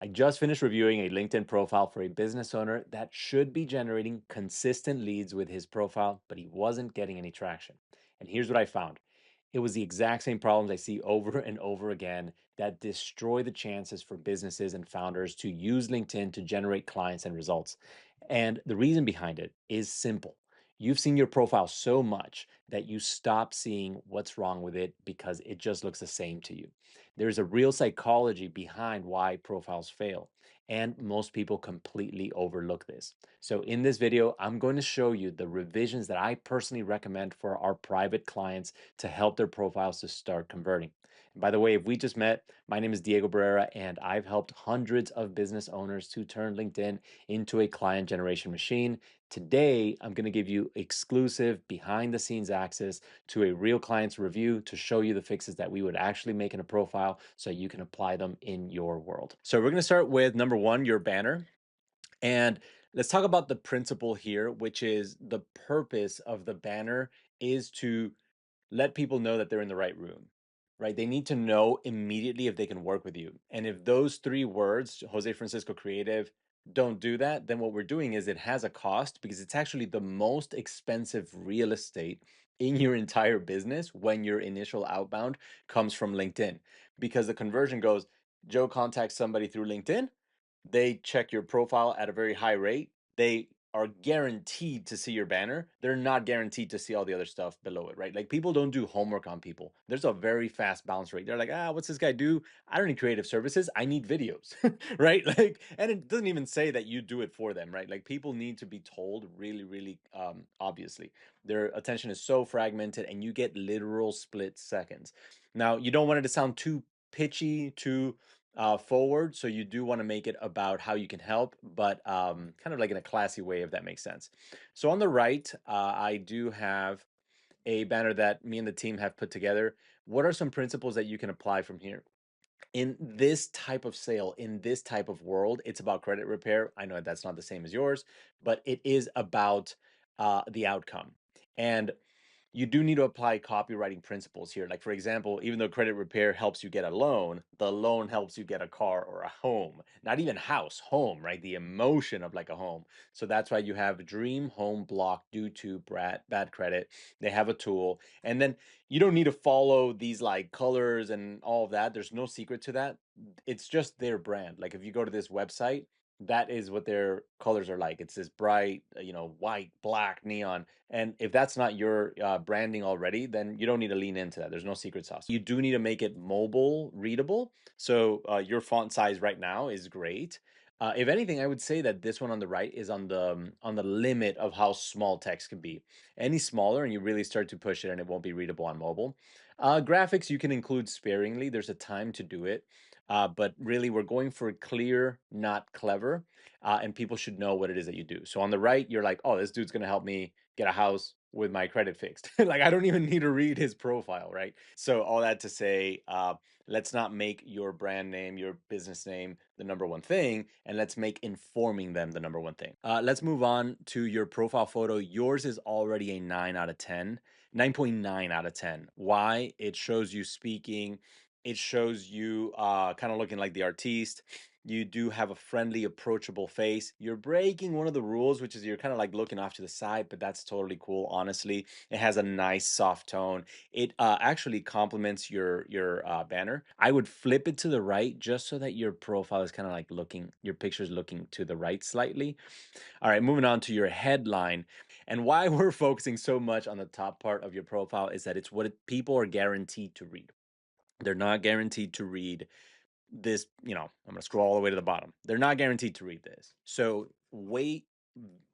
I just finished reviewing a LinkedIn profile for a business owner that should be generating consistent leads with his profile, but he wasn't getting any traction. And here's what I found. It was the exact same problems I see over and over again that destroy the chances for businesses and founders to use LinkedIn to generate clients and results. And the reason behind it is simple. You've seen your profile so much that you stop seeing what's wrong with it because it just looks the same to you. There's a real psychology behind why profiles fail, and most people completely overlook this. So, in this video, I'm going to show you the revisions that I personally recommend for our private clients to help their profiles to start converting. And by the way, if we just met, my name is Diego Barrera, and I've helped hundreds of business owners to turn LinkedIn into a client generation machine. Today, I'm going to give you exclusive behind the scenes access to a real client's review to show you the fixes that we would actually make in a profile so you can apply them in your world. So we're going to start with number one, your banner. And let's talk about the principle here, which is the purpose of the banner is to let people know that they're in the right room, right? They need to know immediately if they can work with you. And if those three words, Jose Francisco Creative, don't do that, then what we're doing is it has a cost because it's actually the most expensive real estate in your entire business when your initial outbound comes from LinkedIn. Because the conversion goes, Joe contacts somebody through LinkedIn, they check your profile at a very high rate. They are guaranteed to see your banner. They're not guaranteed to see all the other stuff below it, right? Like people don't do homework on people. There's a very fast bounce rate. They're like, what's this guy do? I don't need creative services. I need videos, right? Like, and it doesn't even say that you do it for them, right? Like people need to be told really, really obviously. Their attention is so fragmented and you get literal split seconds. Now, you don't want it to sound too pitchy, too forward. So you do want to make it about how you can help, but kind of like in a classy way, if that makes sense. So on the right, I do have a banner that me and the team have put together. What are some principles that you can apply from here? In this type of sale, in this type of world, it's about credit repair. I know that's not the same as yours, but it is about the outcome. And you do need to apply copywriting principles here. Like, for example, even though credit repair helps you get a loan, the loan helps you get a car or a home, not even house, home, right? The emotion of like a home. So that's why you have dream home block due to bad credit. They have a tool. And then you don't need to follow these like colors and all of that. There's no secret to that. It's just their brand. Like, if you go to this website, that is what their colors are like. It's this bright, white, black, neon, and if that's not your branding already, then you don't need to lean into that. There's no secret sauce. You do need to make it mobile readable. So your font size right now is great. If anything, I would say that this one on the right is on the limit of how small text can be. Any smaller, and you really start to push it, and it won't be readable on mobile. Graphics you can include sparingly. There's a time to do it. But really, we're going for clear, not clever, and people should know what it is that you do. So on the right, you're like, oh, this dude's gonna help me get a house with my credit fixed. Like I don't even need to read his profile, right? So all that to say, let's not make your brand name, your business name, the number one thing, and let's make informing them the number one thing. Let's move on to your profile photo. Yours is already a 9 out of 10, 9.9 out of 10. Why? It shows you speaking. It shows you kind of looking like the artiste. You do have a friendly, approachable face. You're breaking one of the rules, which is you're kind of like looking off to the side, but that's totally cool. Honestly, it has a nice soft tone. It actually complements your banner. I would flip it to the right just so that your profile is kind of like looking, your picture's looking to the right slightly. All right, moving on to your headline. And why we're focusing so much on the top part of your profile is that it's what people are guaranteed to read. They're not guaranteed to read this, I'm going to scroll all the way to the bottom. They're not guaranteed to read this. So weight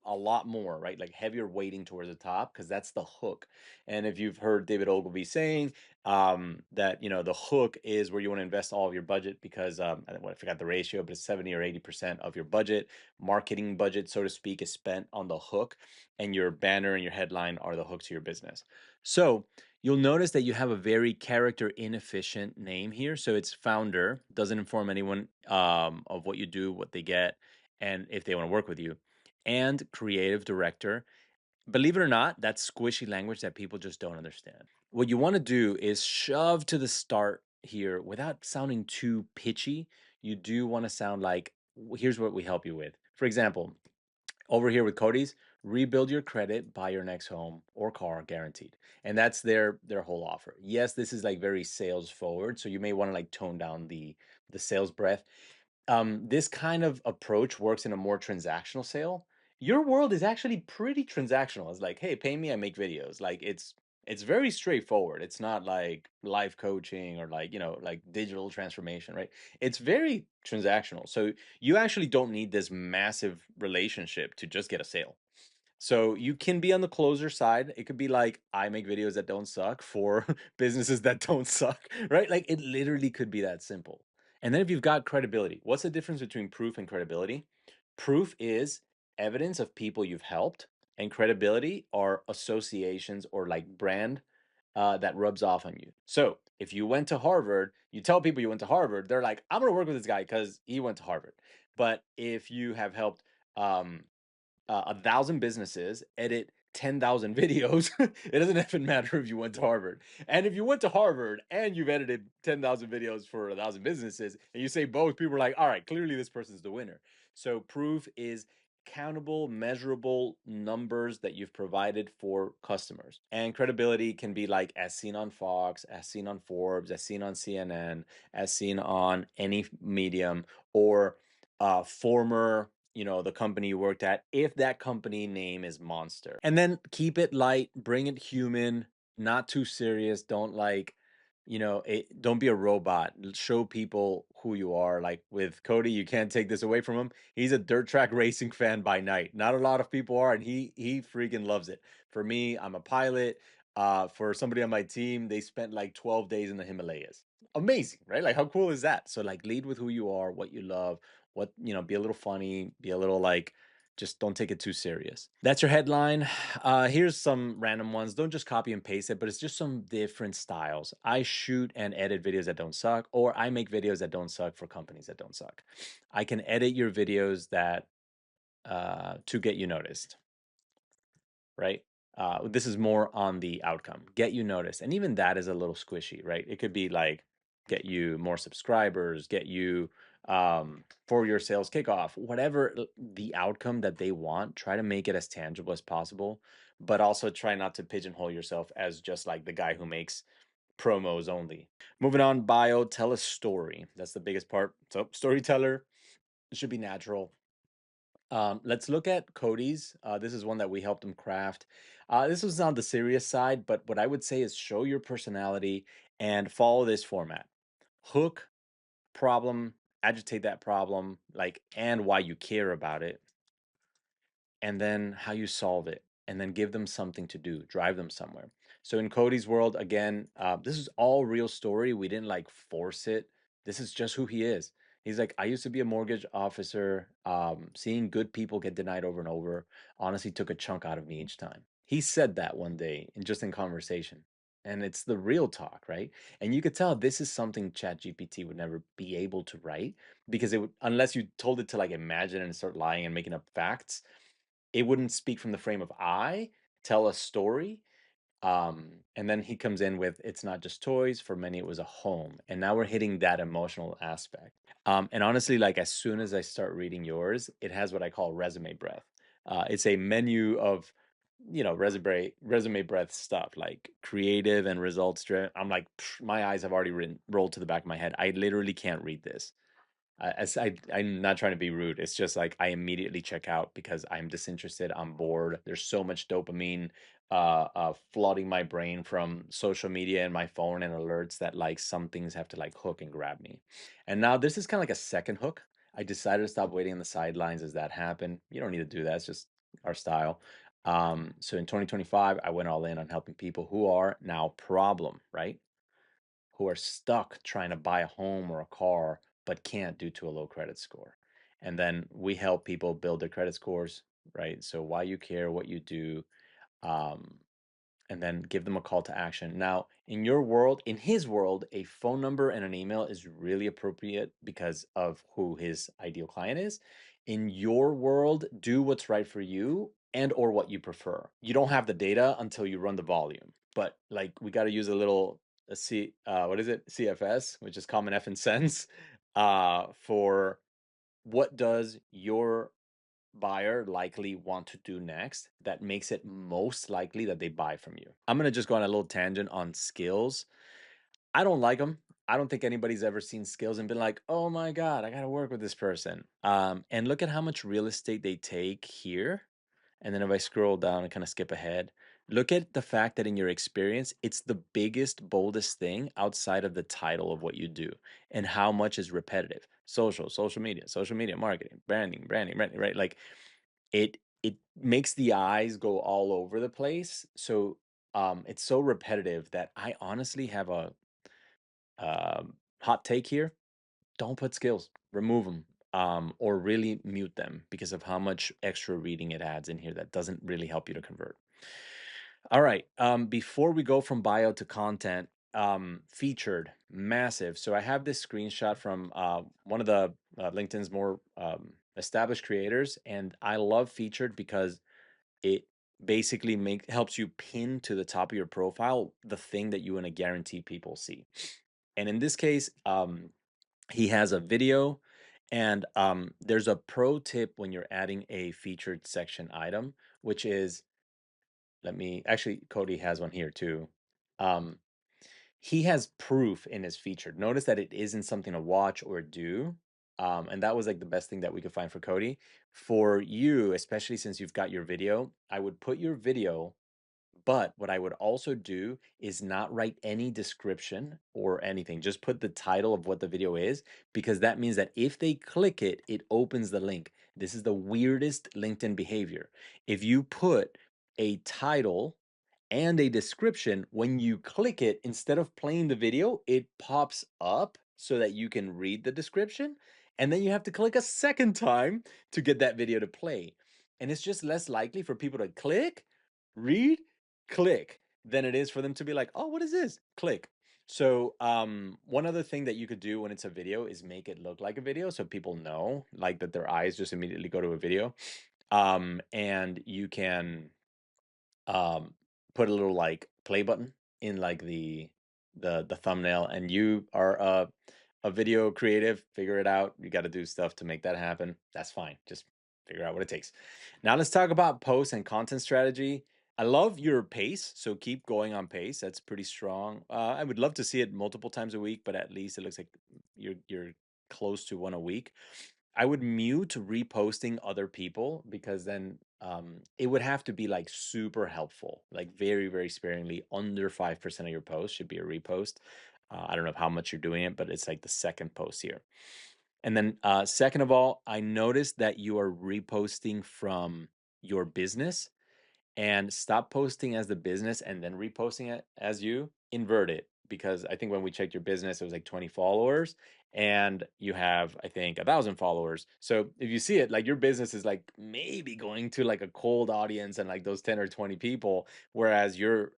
a lot more, right? Like heavier weighting towards the top because that's the hook. And if you've heard David Ogilvy saying that, the hook is where you want to invest all of your budget because I forgot the ratio, but it's 70 or 80% of your budget, marketing budget, so to speak, is spent on the hook, and your banner and your headline are the hook to your business. So you'll notice that you have a very character inefficient name here. So it's founder, doesn't inform anyone of what you do, what they get, and if they want to work with you, and creative director. Believe it or not, that's squishy language that people just don't understand. What you want to do is shove to the start here without sounding too pitchy. you do want to sound like, Here's what we help you with." For example, over here with Cody's, rebuild your credit, buy your next home or car guaranteed. And that's their whole offer. Yes, this is like very sales forward, so you may want to like tone down the sales breath. This kind of approach works in a more transactional sale. Your world is actually pretty transactional. It's like, hey, pay me, I make videos. Like it's very straightforward. It's not like life coaching or like, like digital transformation, right? It's very transactional. So you actually don't need this massive relationship to just get a sale. So you can be on the closer side. It could be like, I make videos that don't suck for businesses that don't suck, right? Like it literally could be that simple. And then if you've got credibility, what's the difference between proof and credibility? Proof is evidence of people you've helped, and credibility are associations or like brand that rubs off on you. So if you went to Harvard, you tell people you went to Harvard, they're like, I'm going to work with this guy because he went to Harvard. But if you have helped um, 1,000 businesses edit 10,000 videos, it doesn't even matter if you went to Harvard. And if you went to Harvard and you've edited 10,000 videos for 1,000 businesses, and you say both, people are like, all right, clearly this person's the winner. So proof is countable, measurable numbers that you've provided for customers. And credibility can be like as seen on Fox, as seen on Forbes, as seen on CNN, as seen on any medium, or former, the company you worked at, if that company name is Monster. And then keep it light, bring it human, not too serious. Don't like, don't be a robot. Show people who you are. Like with Cody, you can't take this away from him. He's a dirt track racing fan by night. Not a lot of people are, and he freaking loves it. For me, I'm a pilot. For somebody on my team, they spent like 12 days in the Himalayas. Amazing, right? Like how cool is that? So like lead with who you are, what you love, be a little funny, be a little like, just don't take it too serious. That's your headline. Here's some random ones. Don't just copy and paste it, but it's just some different styles. I shoot and edit videos that don't suck, or I make videos that don't suck for companies that don't suck. I can edit your videos that to get you noticed, right? This is more on the outcome, get you noticed. And even that is a little squishy, right? It could be like, get you more subscribers, get you for your sales kickoff, whatever the outcome that they want, try to make it as tangible as possible, but also try not to pigeonhole yourself as just like the guy who makes promos only. Moving on, bio, tell a story. That's the biggest part. So, storyteller, it should be natural. Let's look at Cody's. This is one that we helped him craft. This was on the serious side, but what I would say is show your personality and follow this format. Hook, problem, agitate that problem, like, and why you care about it, and then how you solve it, and then give them something to do, drive them somewhere. So in Cody's world, again, this is all real story. We didn't like force it. This is just who he is. He's like, I used to be a mortgage officer. Seeing good people get denied over and over honestly took a chunk out of me each time. He said that one day in just in conversation. And it's the real talk, right? And you could tell this is something ChatGPT would never be able to write because it would, unless you told it to like imagine and start lying and making up facts, it wouldn't speak from the frame of I, tell a story. And then he comes in with, it's not just toys. For many, it was a home. And now we're hitting that emotional aspect. And honestly, like as soon as I start reading yours, it has what I call resume breath. It's a menu of, resume breath stuff like creative and results driven. I'm like, my eyes have already rolled to the back of my head. I literally can't read this. I'm not trying to be rude. It's just like I immediately check out because I'm disinterested. I'm bored. There's so much dopamine flooding my brain from social media and my phone and alerts that like some things have to like hook and grab me. And now this is kind of like a second hook. I decided to stop waiting on the sidelines as that happened. You don't need to do that. It's just our style. So in 2025, I went all in on helping people who are now problem, right? Who are stuck trying to buy a home or a car but can't due to a low credit score. And then we help people build their credit scores, right? So why you care, what you do, um, and then give them a call to action. Now, in your world, in his world, a phone number and an email is really appropriate because of who his ideal client is. In your world, do what's right for you and or what you prefer. You don't have the data until you run the volume. But like we got to use a little what is it? CFS, which is common F and sense. for what does your buyer likely want to do next that makes it most likely that they buy from you. I'm going to just go on a little tangent on skills. I don't like them. I don't think anybody's ever seen skills and been like, "Oh my god, I got to work with this person." And look at how much real estate they take here. And then if I scroll down and kind of skip ahead, look at the fact that in your experience, it's the biggest, boldest thing outside of the title of what you do and how much is repetitive. Social media marketing, branding, right? Like it makes the eyes go all over the place. So it's so repetitive that I honestly have a hot take here. Don't put skills, remove them, or really mute them because of how much extra reading it adds in here that doesn't really help you to convert. All right. Before we go from bio to content, featured, massive. So I have this screenshot from one of the LinkedIn's more established creators, and I love featured because it basically helps you pin to the top of your profile the thing that you want to guarantee people see. And in this case, he has a video, and there's a pro tip when you're adding a featured section item, which is, let me actually, Cody has one here too. Um, he has proof in his featured. Notice that it isn't something to watch or do. And that was like the best thing that we could find for Cody. For you, especially since you've got your video, I would put your video, but what I would also do is not write any description or anything. Just put the title of what the video is, because that means that if they click it, it opens the link. This is the weirdest LinkedIn behavior. If you put a title and a description, when you click it, instead of playing the video, it pops up so that you can read the description. And then you have to click a second time to get that video to play. And it's just less likely for people to click, read, click than it is for them to be like, oh, what is this? Click. So one other thing that you could do when it's a video is make it look like a video so people know like that their eyes just immediately go to a video. And you can um put a little like play button in like the thumbnail, and you are a video creative, figure it out. You got to do stuff to make that happen. That's fine. Just figure out what it takes. Now let's talk about post and content strategy. I love your pace, so keep going on pace. That's pretty strong. I would love to see it multiple times a week, but at least it looks like you're close to one a week. I would mute reposting other people, because then it would have to be like super helpful, like very, very sparingly. Under 5% of your post should be a repost. I don't know how much you're doing it, but it's like the second post here. And then, second of all, I noticed that you are reposting from your business, and stop posting as the business and then reposting it as you. Invert it, because I think when we checked your business, it was like 20 followers, and you have, I think, 1,000 followers. So if you see it, like your business is like maybe going to like a cold audience and like those 10 or 20 people, whereas your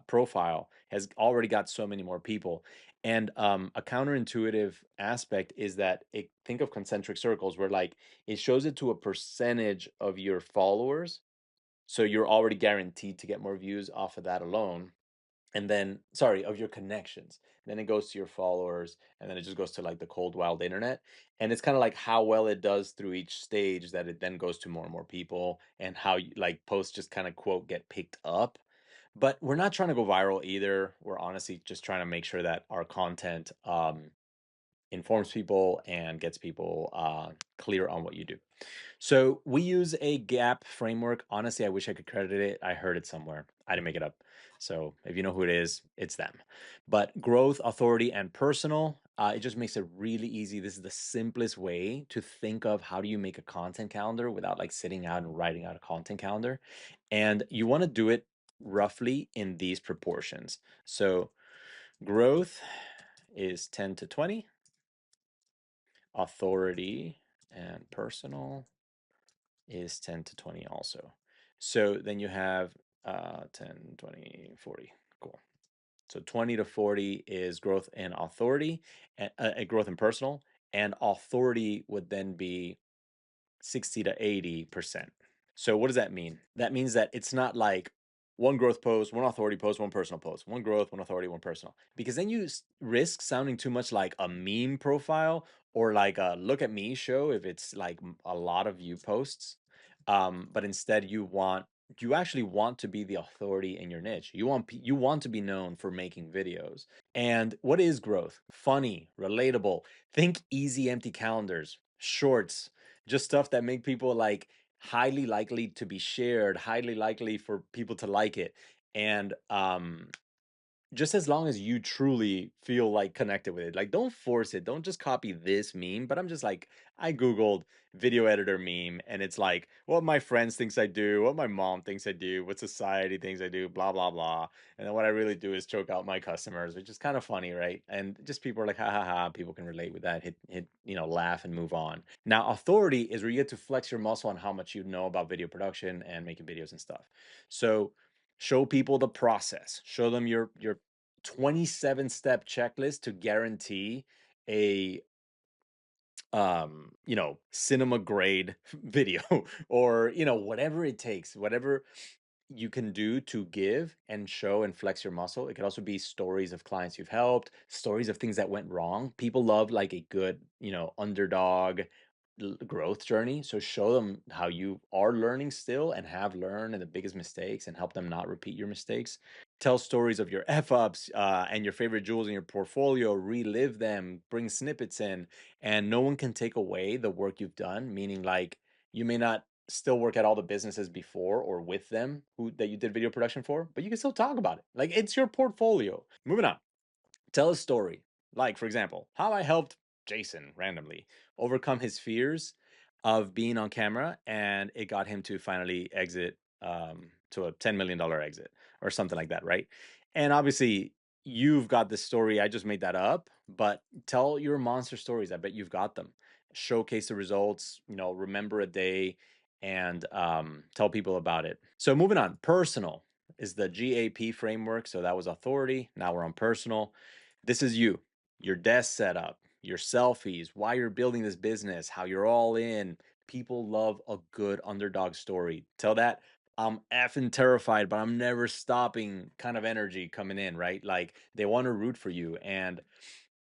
profile has already got so many more people. And a counterintuitive aspect is that think of concentric circles, where like it shows it to a percentage of your followers, so you're already guaranteed to get more views off of that alone. And then, sorry, of your connections. Then it goes to your followers, and then it just goes to like the cold, wild internet. And it's kind of like how well it does through each stage that it then goes to more and more people, and how like posts just kind of quote get picked up. But we're not trying to go viral either. We're honestly just trying to make sure that our content informs people and gets people clear on what you do. So we use a gap framework. Honestly, I wish I could credit it. I heard it somewhere. I didn't make it up. So if you know who it is, it's them. But growth, authority, and personal, it just makes it really easy. This is the simplest way to think of how do you make a content calendar without like sitting out and writing out a content calendar. And you want to do it roughly in these proportions. So growth is 10 to 20, authority and personal is 10 to 20 also. So then you have 10, 20, 40. Cool. So 20 to 40 is growth and authority, and growth and personal, and authority would then be 60 to 80%. So what does that mean? That means that it's not like one growth post, one authority post, one personal post, one growth, one authority, one personal. Because then you risk sounding too much like a meme profile or like a look at me show if it's like a lot of view posts. But instead you actually want to be the authority in your niche. You want to be known for making videos. And what is growth? Funny, relatable. Think easy empty calendars, shorts, just stuff that make people like highly likely to be shared, highly likely for people to like it. And just as long as you truly feel like connected with it, like don't force it, don't just copy this meme. But I'm just like, I googled video editor meme and it's like what my friends thinks I do, what my mom thinks I do, what society thinks I do, blah blah blah. And then what I really do is choke out my customers, which is kind of funny, right? And just people are like, ha ha ha, people can relate with that, hit laugh and move on. Now authority is where you get to flex your muscle on how much you know about video production and making videos and stuff. So show people the process, show them your 27-step checklist to guarantee a cinema grade video, or whatever it takes, whatever you can do to give and show and flex your muscle. It could also be stories of clients you've helped, stories of things that went wrong. People love like a good, underdog growth journey. So show them how you are learning still and have learned and the biggest mistakes, and help them not repeat your mistakes. Tell stories of your F ups and your favorite jewels in your portfolio, relive them, bring snippets in, and no one can take away the work you've done. Meaning, like, you may not still work at all the businesses before or with them who that you did video production for, but you can still talk about it. Like, it's your portfolio. Moving on. Tell a story. Like, for example, how I helped Jason randomly overcome his fears of being on camera, and it got him to finally exit to a $10 million exit or something like that, right? And obviously, you've got this story. I just made that up, but tell your monster stories. I bet you've got them. Showcase the results, remember a day, and tell people about it. So, moving on, personal is the GAP framework. So, that was authority. Now we're on personal. This is you, your desk setup, your selfies, why you're building this business, how you're all in. People love a good underdog story. Tell that I'm effing terrified, but I'm never stopping kind of energy coming in, right? Like, they want to root for you. And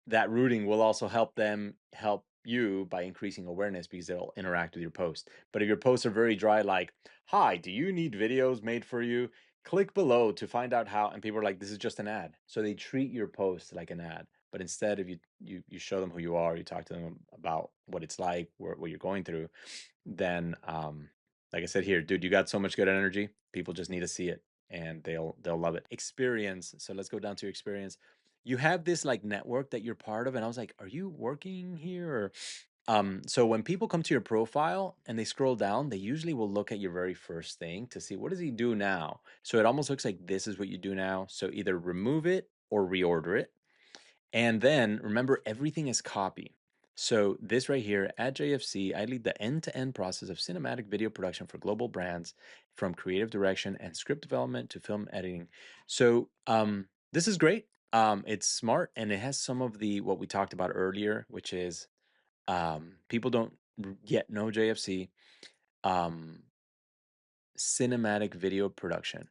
that rooting will also help them help you by increasing awareness because they'll interact with your post. But if your posts are very dry, like, hi, do you need videos made for you? Click below to find out how. And people are like, this is just an ad. So they treat your post like an ad. But instead, if you show them who you are, you talk to them about what it's like, what you're going through, then like I said here, dude, you got so much good energy. People just need to see it and they'll love it. Experience. So let's go down to experience. You have this like network that you're part of, and I was like, are you working here? Or so when people come to your profile and they scroll down, they usually will look at your very first thing to see what does he do now. So it almost looks like this is what you do now. So either remove it or reorder it. And then remember, everything is copy. So this right here at JFC, I lead the end-to-end process of cinematic video production for global brands, from creative direction and script development to film editing. So this is great. It's smart, and it has some of the what we talked about earlier, which is people don't yet know JFC, um, cinematic video production.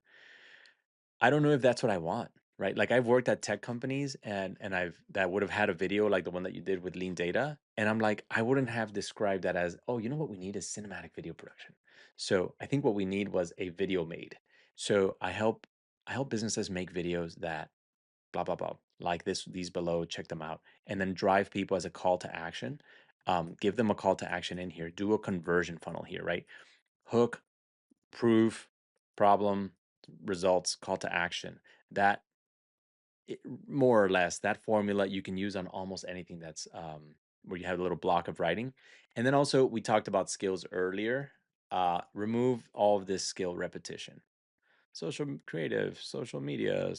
I don't know if that's what I want, right? Like, I've worked at tech companies, and I've that would have had a video like the one that you did with Lean Data, and I'm like, I wouldn't have described that as, oh, you know what we need is cinematic video production. So I think what we need was a video made. So I help businesses make videos that blah blah blah, like these below, check them out, and then drive people as a call to action. Give them a call to action in here. Do a conversion funnel here, right? Hook, proof, problem, results, call to action. That more or less that formula you can use on almost anything that's where you have a little block of writing. And then also we talked about skills earlier. Remove all of this skill repetition. Creative, social media,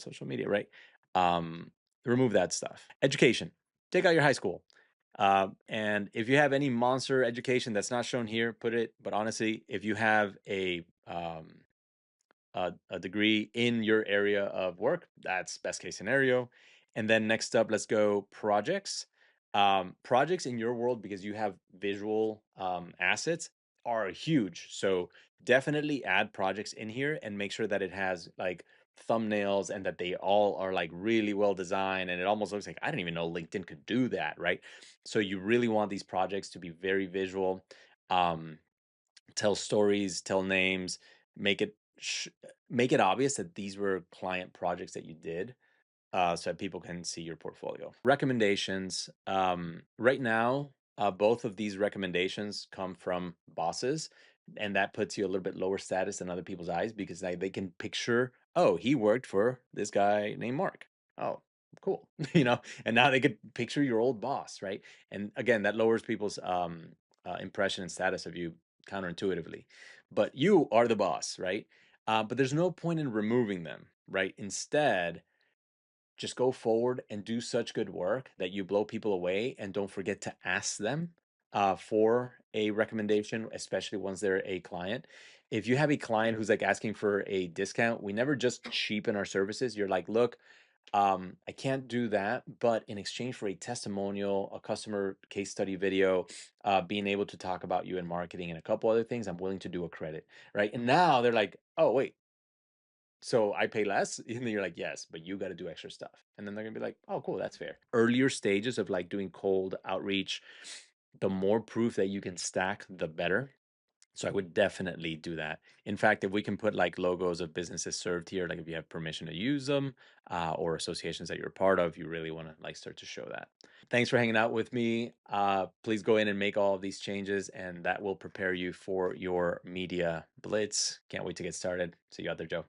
right? Um, remove that stuff. Education. Take out your high school. And if you have any monster education that's not shown here, put it. But honestly, if you have a degree in your area of work, that's best case scenario. And then next up, let's go projects. Projects in your world, because you have visual assets. are huge. So definitely add projects in here and make sure that it has like thumbnails and that they all are like really well designed. And it almost looks like I didn't even know LinkedIn could do that, right? So you really want these projects to be very visual. Um, Tell stories, tell names, make it make it obvious that these were client projects that you did, so that people can see your portfolio. Recommendations. Right now, both of these recommendations come from bosses, and that puts you a little bit lower status in other people's eyes because they can picture, oh, he worked for this guy named Mark. Oh, cool. And now they could picture your old boss, right? And again, that lowers people's impression and status of you counterintuitively. But you are the boss, right? But there's no point in removing them, right? Instead, just go forward and do such good work that you blow people away, and don't forget to ask them for a recommendation, especially once they're a client. If you have a client who's like asking for a discount, we never just cheapen our services. You're like, look, I can't do that, but in exchange for a testimonial, a customer case study video, being able to talk about you in marketing and a couple other things, I'm willing to do a credit, right? And now they're like, oh, wait, so I pay less? And then you're like, yes, but you got to do extra stuff. And then they're gonna be like, oh, cool, that's fair. Earlier stages of like doing cold outreach, the more proof that you can stack, the better. So I would definitely do that. In fact, if we can put like logos of businesses served here, like if you have permission to use them, or associations that you're a part of, you really want to like start to show that. Thanks for hanging out with me. Please go in and make all of these changes, and that will prepare you for your media blitz. Can't wait to get started. See you out there, Joe.